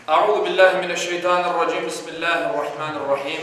أعوذ بالله من الشيطان الرجيم بسم الله الرحمن الرحيم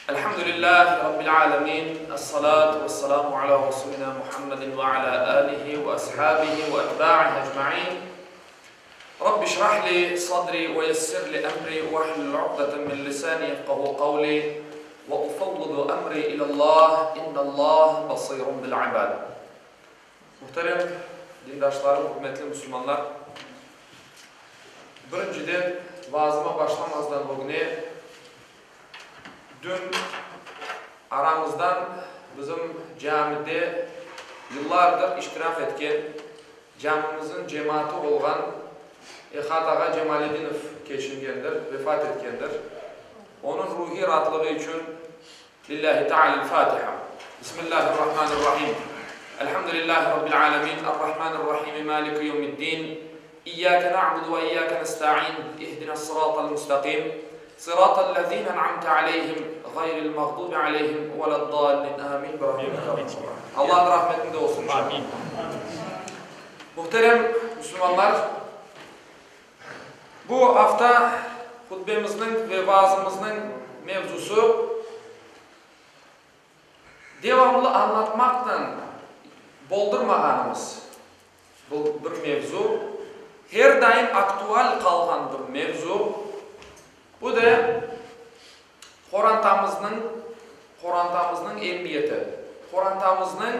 الحمد لله رب العالمين الصلاة والسلام على رسولنا محمد وعلى آله وأصحابه وأتباعه أجمعين رب اشرح لي صدري ويسر لي أمري واحلل عقدة من لساني يفقهوا قولي وأفوض أمري إلى الله إن الله بصير بالعباد. Muhterem dindaşlarım, hürmetli Müslümanlar, birinciden vaazıma başlamazdan bugüne dün aramızdan bizim camide yıllardır iştirak etken camimizin cemaati olan Ehat Ağa Cemalettinov keçingendir, vefat etkendir. Onun ruhi rahatlığı için Lillahi Teala'l-Fatiha. Bismillahirrahmanirrahim. Elhamdülillahi Rabbil alemin. Errahmanirrahim. Maliki yevmiddin. İyyâke na'budu ve iyyâke nesta'in. İhdinas-sıratal mustakim. Sıratallezîne en'amte aleyhim. Gayril mağdubi aleyhim veleddâllin. Amin. Allah'ın rahmetinde olsun. Amin. Muhterem Müslümanlar, bu hafta hutbemizin ve vaazımızın mevzusu devamlı anlatmaktan boldurmağanımız bu bir mevzu. Her daim aktual kalgan bir mevzu. Bu da Kur'an'ımızın emniyeti, Kur'an'ımızın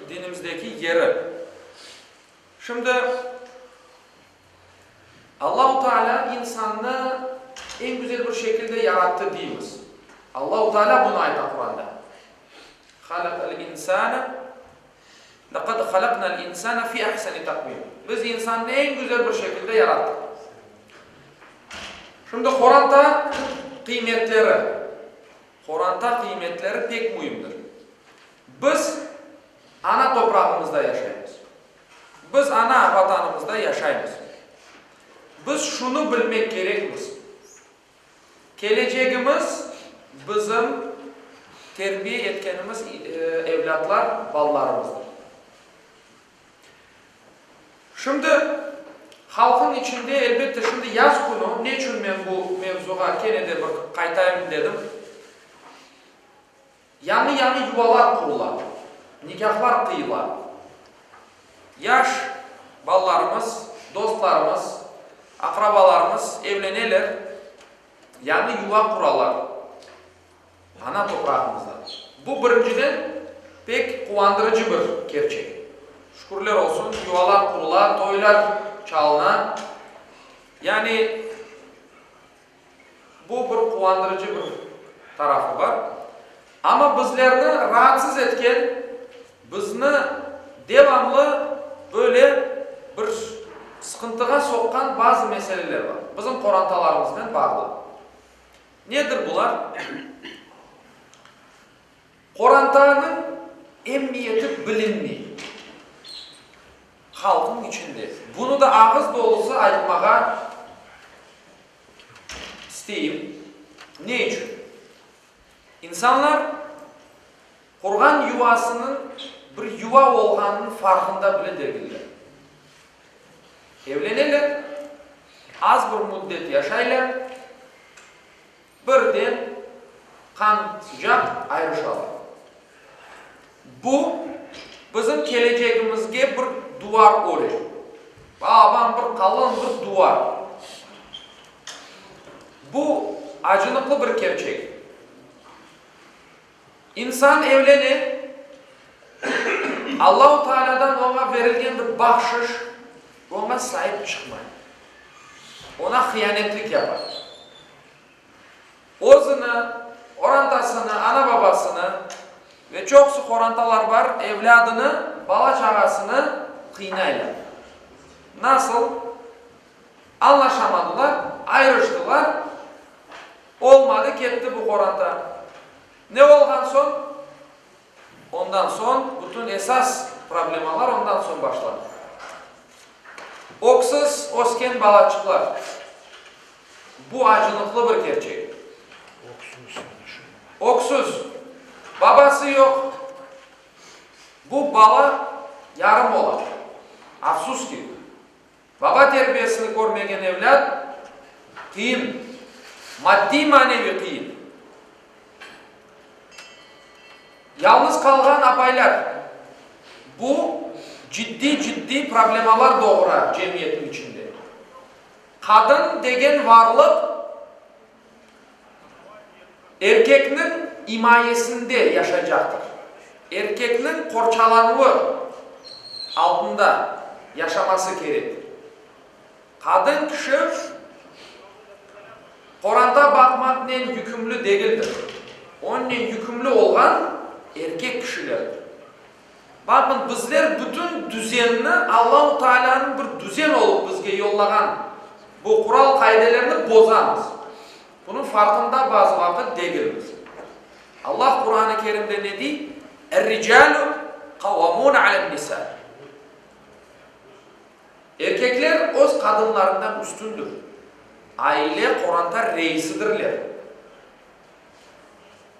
dinimizdeki yeri. Şimdi Allah-u Teala insanı en güzel bir şekilde yarattı diyemiz. Allah-u Teala bunu ayet Kur'an'da. Halakal insana laqad halaknal insana fi ahsani takvim. Biz insanı en güzel bir şekilde yarattık. Şimdi Kur'an'da kıymetleri pek mühimdir. Biz ana toprağımızda yaşayız. Biz ana vatanımızda yaşayız. Biz şunu bilmek gerekmiz. Geleceğimiz bizim terbiye etkenimiz evlatlar, ballarımızdır. Şimdi halkın içinde elbette şimdi yaz günü, ne için ben bu mevzuğa gene de kaytayım dedim. Yani yuvalar kurular, nikahlar kıyılar. Yaş ballarımız, dostlarımız, akrabalarımız evlenirler, yani yuva kurarlar. Ana toprağımızda. Bu birinciden pek kuvandırıcı bir gerçek. Şükürler olsun, yuvalar kurular, toylar çalınar. Yani bu bir kuvandırıcı bir tarafı var. Ama bizlerini rahatsız etken, bizni devamlı böyle bir sıkıntıga sokkan bazı meseleler var. Bizim Kur'an'talarımızdan bağlı. Nedir bunlar? Kur'an'tanın emniyeti bilinmiyor. Halkın içinde. Bunu da ağız dolusu aytmağa isteyeyim. Ne için? İnsanlar Kur'an yuvasının bir yuva olganının farkında bile değiller. Evlenirler, az bir müddet yaşayırlar, birden kan sıcak ayrışarlar. Bu bizim geleceğimizge bir duvar oluyor. Babam bir kalın bir duvar. Bu acınıklı bir gerçek. İnsan evlenir, Allah-u Teala'dan ona verilgen bir bahşiş, ona sahip çıkmayın. Ona hıyanetlik yapar. Özünü, orantasını, ana babasını ve çok sık orantalar var, evladını, bala çağasını kıynayla. Nasıl? Anlaşamadılar, ayrıştılar. Olmadı, gitti bu oranta. Ne olgan son? Ondan son bütün esas problemalar ondan son başladı. Oksuz, osken balaçıklar. Bu acınıklı bir gerçek. Oksuz. Babası yok. Bu bala yarım olan. Afsus ki. Baba terbiyesini görmegen evlat kıyın. Maddi manevi kıyın. Yalnız kalan apaylar bu ciddi problemalar doğurar cemiyetin içinde. Kadın degen varlık erkeknin himayesinde yaşayacaktır. Erkeknin korçalanığı altında yaşaması gerek. Kadın kişi Kur'an'da bakmakla yükümlü değildir. Onun yükümlü olan erkek kişilerdir. Bakın bizler bütün düzenini Allah-u Teala'nın bir düzen olup bizge yollagan bu kural kaidelerini bozamız. Bunun farkında bazı vakit değiliz. Allah Kur'an-ı Kerim'de ne diyor? Er-ricalu kavvamun alen-nisa. Erkekler öz kadınlarından üstündür. Aile Kur'an'da reisidirler.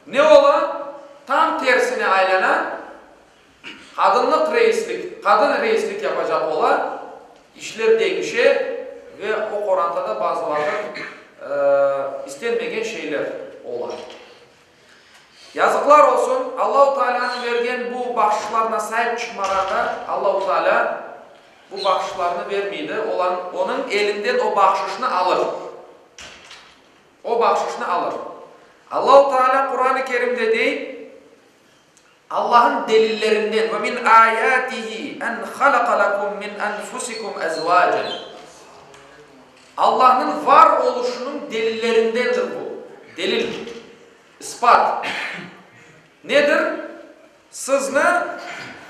Ne ola? Tam tersine ailene kadınlık reislik, kadın reislik yapacak ola, işler değişir ve o Kur'an'da da bazı vakit istenmegen şeyler olar. Yazıklar olsun, Allah-u Teala'nın vergen bu bahşişlarına sahip çıkmaganda Allah-u Teala bu bahşişlarını vermeydi. Onun elinden o bahşişini alır. O bahşişini alır. Allah-u Teala Kur'an-ı Kerim'de değil, Allah'ın delillerinden ve min ayatihi en halaka lakum min enfusikum ezvacen. Allah'ın var oluşunun delillerindendir bu. Delil, ispat. Nedir? Sizne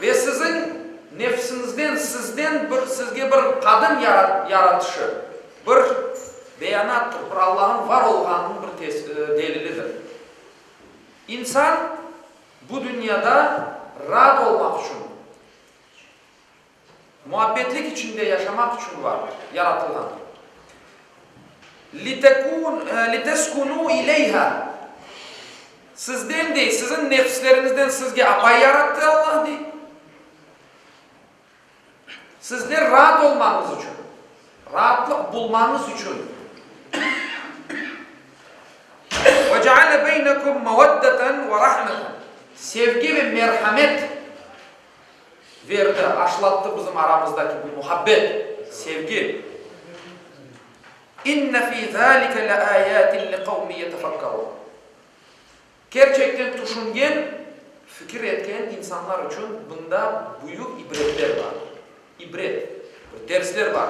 ve sizin nefsinizden, sizge bir kadın yaratışı, bir beyanattır, bir Allah'ın var olganının bir delilidir. İnsan bu dünyada rahat olmak için, muhabbetlik içinde yaşamak için var, yaratılgan. لِتَسْكُنُوا اِلَيْهَا. Sizden değil, sizin nefslerinizden sizge apay yarattı Allah değil. Sizler rahat olmanız için, rahatlık bulmanız için. وَجَعَلَ بَيْنَكُمْ مَوَدَّةً وَرَحْمَةً. Sevgi ve merhamet verdi, aşılattı bizim aramızdaki bu muhabbet, sevgi. İnne fî zâlike le âyâtin li kavmi yetefekkarûn. Gerçekten düşüngen, fikir etken insanlar için bunda büyük ibretler var. İbret, dersler var.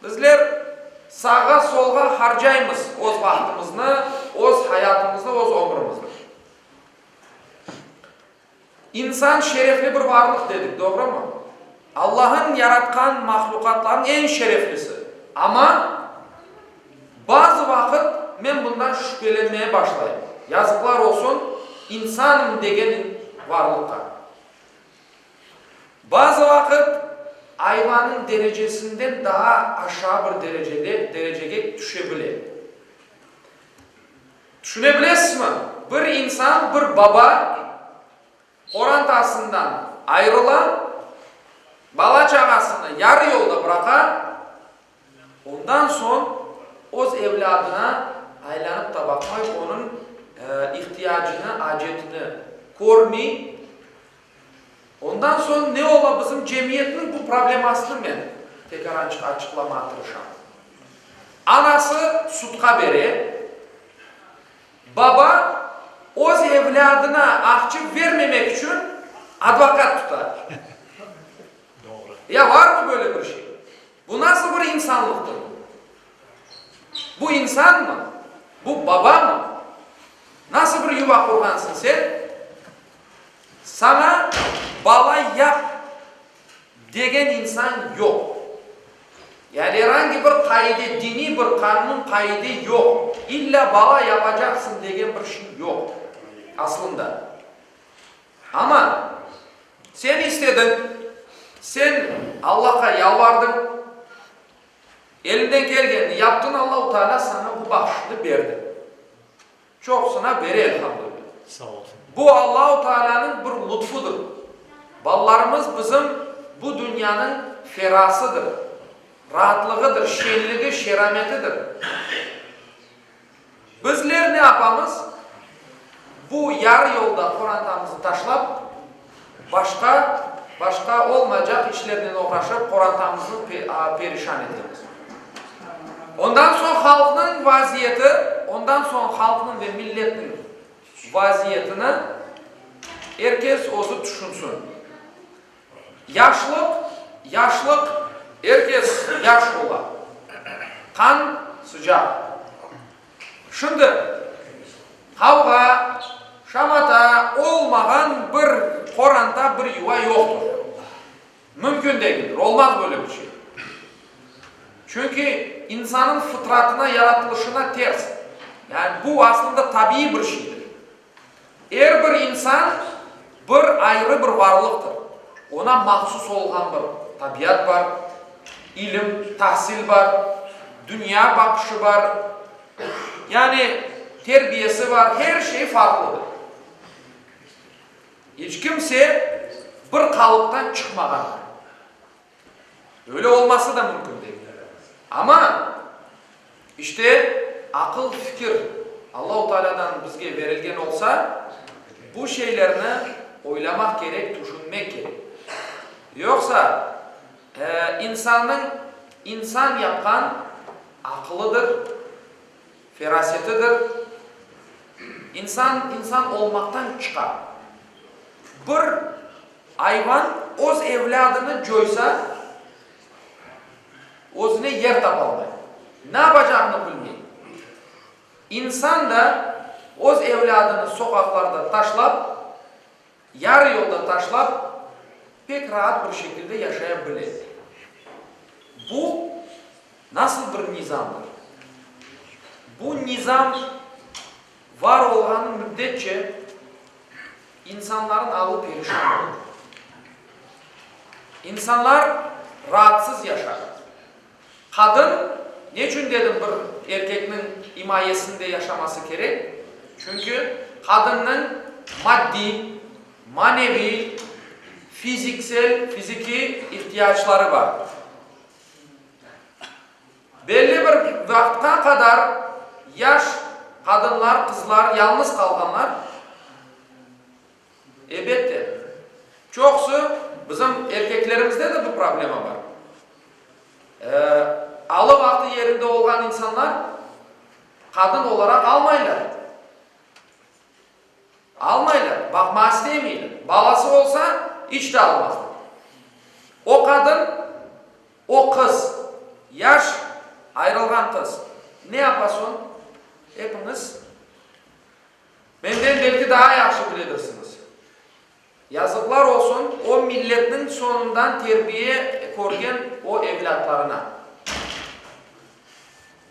Bizler sağa solga harcayımız oz vaktimizni, oz hayatımızı, oz ömrümüzni. İnsan şerefli bir varlık dedik, doğru mu? Allah'ın yaratkan mahlukatların en şereflisi. Ama bazı vakit ben bundan şüphelenmeye başlayayım. Yazıklar olsun insanım degen varlıkta. Bazı vakit hayvanın derecesinden daha aşağı bir dereceye düşebilir. Düşünebilirsiniz mi? Bir insan, bir baba orantasından ayrılan bala çağasını yarı yolda bırakan, ondan son öz evladına aylanıp da bakmayıp onun ihtiyacını, acetini görmeyi. Ondan sonra ne ola bizim cemiyetin bu problemasını ben tekrar açıklamaya tırışam. Anası sutka beri, baba öz evladına akçı vermemek için advokat tutar. Doğru. Ya var mı böyle bir şey? Bu nasıl bir insanlıktır? Bu insan mı? Bu baba mı? Nasıl bir yuva kurgansın sen? Sana bala yap degen insan yok. Yani herhangi bir kaide, dini bir kanun kaide yok. İlla bala yapacaksın degen bir şey yok. Aslında. Ama sen istedin, sen Allah'a yalvardın, elinden geleni yaptın, Allah-u Teala sana bu bahşişi verdi. Çoksuna veri elhamdülillah. Sağ olsun. Bu Allah-u Teala'nın bir lütfudur. Ballarımız bizim bu dünyanın ferasıdır. rahatlığıdır, şenligi, şerametidir. Bizler ne yapamız? Bu yarı yolda Kur'an'ımızı taşlap, başka olmayacak işlerden uğraşıp Kur'an'ımızı perişan ederiz. Ondan sonra halkın vaziyeti, ondan sonra halkın ve milletin vaziyetini herkes özü düşünsün. Yaşlık, herkes yaş olar. Kan sıcak. Şimdi kavga, şamata olmagan bir Kur'an'da bir yuva yoktur. Mümkün değildir. Olmaz böyle bir şey. Çünkü insanın fıtratına, yaratılışına ters. Yani bu aslında tabii bir şeydir. Eğer bir insan bir ayrı bir varlıktır. Ona mahsus olgan bir tabiat var, ilim, tahsil var, dünya bakışı var. Yani terbiyesi var, her şey farklıdır. Hiç kimse bir kalıptan çıkmagan. Öyle olması da mümkün değil. Ama işte akıl, fikir Allah-u Teala'dan bizge verilgen olsa bu şeylerini oylamak gerek, düşünmek gerek. Yoksa insan yapkan akıllıdır, ferasetidir. İnsan olmaktan çıkar. Bir hayvan öz evladını coysa özüne yer tapalmayı. Ne yapacağını bilmeyi. İnsan da öz evladını sokaklarda taşlap, yarı yolda taşlap pek rahat bir şekilde yaşayabilir. Bu nasıl bir nizamdır? Bu nizam var olan müddetçe insanların alı perişan olur. İnsanlar rahatsız yaşar. Kadın, niçin dedim bir erkeğin himayesinde yaşaması gerek? Çünkü kadının maddi, manevi, fiziki ihtiyaçları var. Belli bir vakte kadar yaş kadınlar, kızlar, yalnız kalganlar elbette. Çoksu bizim erkeklerimizde de bu problema var. Alı vakti yerinde olan insanlar kadın olarak almaylar. Bakma istemiyorlar. Balası olsa hiç de almaz. O kadın, o kız, yaş ayrılgan kız. Ne yapasın? Hepiniz benden belki daha yaxşı bilirsiniz. Yazıklar olsun o milletin sonundan terbiye görgen o evlatlarına.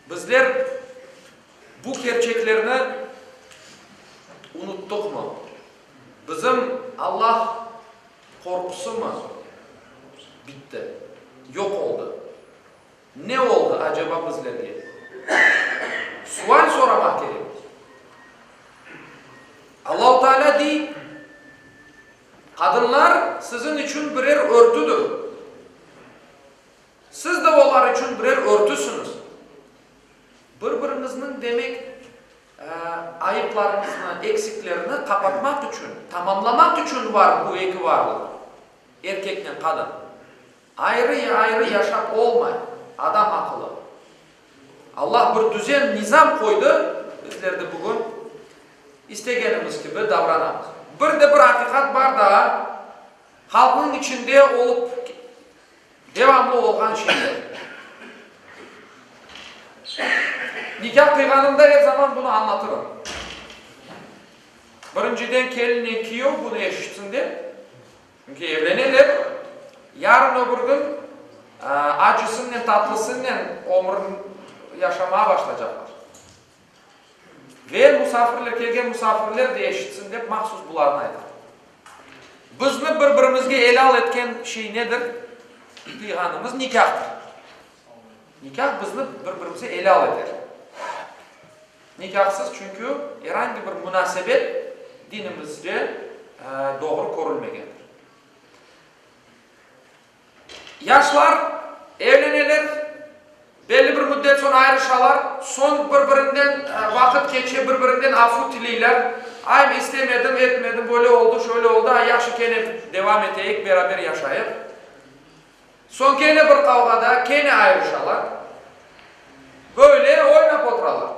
Bizler bu gerçeklerini unuttuk mu? Bizim Allah korkusu mu? Bitti. Yok oldu. Ne oldu acaba bizlerge? Sual soramak gerek. Allah-u Teala deyip, kadınlar sizin için birer örtüdür. Siz de onlar için birer örtüsünüz. Birbirinizin demek ayıplarınızını, eksiklerini kapatmak için, tamamlamak için var bu iki varlık. Erkekle kadın. Ayrı yaşap olmay. Adam akıllı. Allah bir düzen, nizam koydu. Bizler de bugün istegenimiz gibi davranamız. Bir de bir hakikat var da halkın içinde olup devamlı olan şeyler. Nikah kıyganımda her zaman bunu anlatırım. Birinciden kelinin kiyo bunu eşitsin de. Çünkü evlenirler. Yarın öbür gün acısıyla tatlısıyla ömrün yaşamaya başlayacaklar. Ve misafirler kelgen misafirler de eşitsin de mahsus bularını aytar. Bizni birbirimizge elal etken şey nedir? Kıyganımız nikahtır. Nikah bizni birbirimize elal eder. Nikahsız çünkü herhangi bir münasebet dinimizce doğru korulmagandır. Yaşlar evlenirler, belli bir müddet sonra ayrışalar, son birbirinden vakit geçe, birbirinden afu tileyler. Ay istemedim, etmedim, böyle oldu, şöyle oldu, yaxşı kene devam eteyik, beraber yaşayıp. Son kene bir kavgada, kene ayrışalar. Böyle oynap oturalar.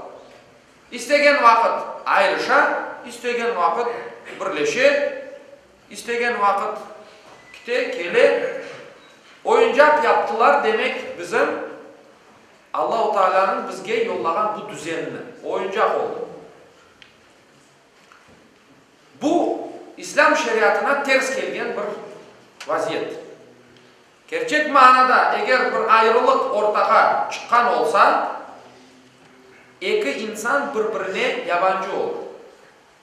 İstegen vakit ayrışa, istegen vakit birleşe, istegen vakit kite kele oyuncak yaptılar demek bizim Allah-u Teala'nın bizge yollagan bu düzenini. Oyuncak oldu. Bu İslam şeriatına ters gelgen bir vaziyet. Gerçek manada eğer bir ayrılık ortağa çıkan olsa iki insan birbirine yabancı olur.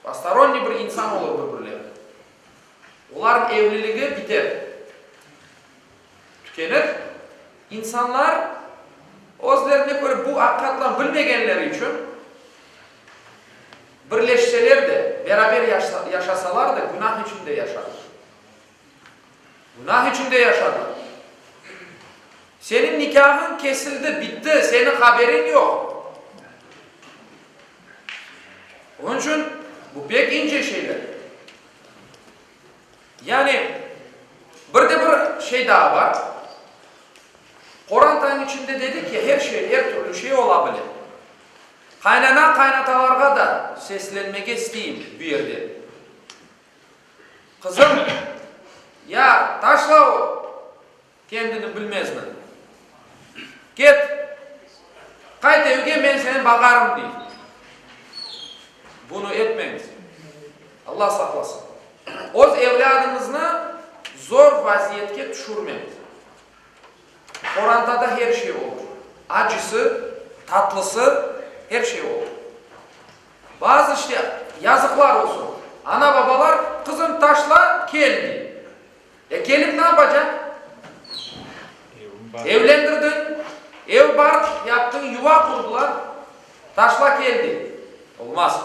Посторонний bir insan olur birbirlerine. Onların evliliği biter. Tükenir. İnsanlar özlerine göre bu hakikatla bilmegenleri için birleşseler de, beraber yaşasalar da günah içinde yaşarlar. Günah içinde yaşarlar. Senin nikahın kesildi, bitti, senin haberin yok. Onun için bu pek ince şeyler. Yani bir de bir şey daha var. Kur'an'ın içinde dedi ki her şey, her türlü şey olabilir. Kaynana kaynatalarga da seslenmege isteyeyim bu yerde. Kızım, ya taşla o, kendini bilmez mi? Git, kayıt evge ben seni bakarım değil. Bunu etmeyiz. Allah saklasın. Oz evladınızını zor vaziyetke düşürmeyiz. Kur'an'da da her şey olur. Acısı, tatlısı, her şey olur. Bazı işte yazıklar olsun. Ana babalar kızım taşla geldi. Gelip ne yapacak? Evlendirdin, ev var, yaptın, yuva kurdular. Taşla geldi. Olmaz.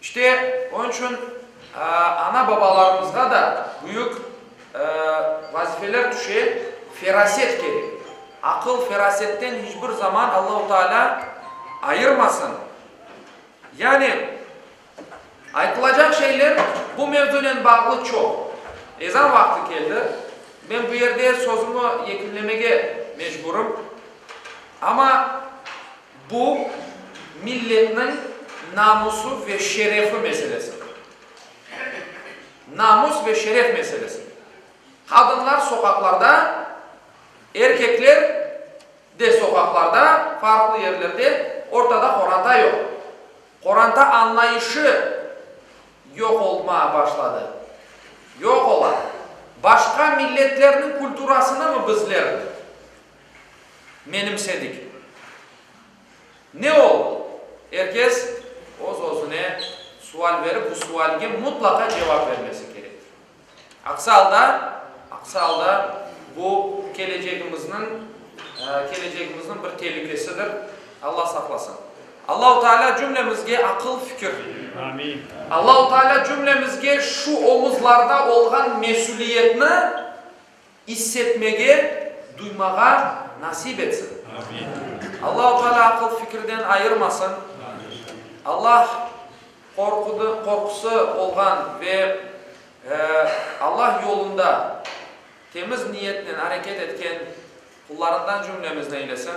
İşte onun için ana babalarımızda da büyük vazifeler düşüyor. Feraset gerek. Akıl ferasetten hiçbir zaman Allah-u Teala ayırmasın. Yani aytılacak şeyler bu mevzuyla bağlı çok. Ezan vakti geldi. Ben bu yerde sözümü yekünlemeye mecburum. Ama bu milletin namusu ve şerefi meselesi. Namus ve şeref meselesi. Kadınlar sokaklarda, erkekler de sokaklarda, farklı yerlerde, ortada Kur'an'da yok. Kur'an'da anlayışı yok olmaya başladı. Yok olan. Başka milletlerin kulturasını mı bizler menimsedik? Ne oldu? Herkes öz-özüne sual verip bu sualge mutlaka cevap vermesi gerekir. Aksi halda bu geleceğimizin bir tehlikesidir. Allah saklasın. Allah-u Teala cümlemizge akıl fikir. Amin. Allah-u Teala cümlemizge şu omuzlarda olan mesuliyetini hissetmege, duymaga nasip etsin. Amin. Allah-u Teala akıl fikirden ayırmasın. Allah korkusu olan ve Allah yolunda temiz niyetle hareket etken kullarından cümlemizden eylesin.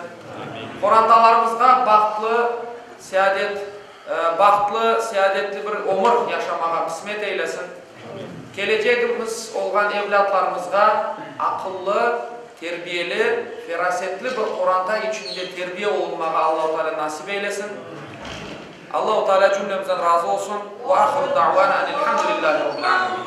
Kur'andalarımızda baktlı, saadetli bir ömür yaşamağa kısmet eylesin. Geleceğimiz olan evlatlarımızda akıllı, terbiyeli, ferasetli bir Kur'an'da içinde terbiye olunmağa Allah-u Teala nasip eylesin. Allah-u Teala cümlemizden razı olsun. Ve ahiru da'vana enelhamdülillahi rabbil alemin.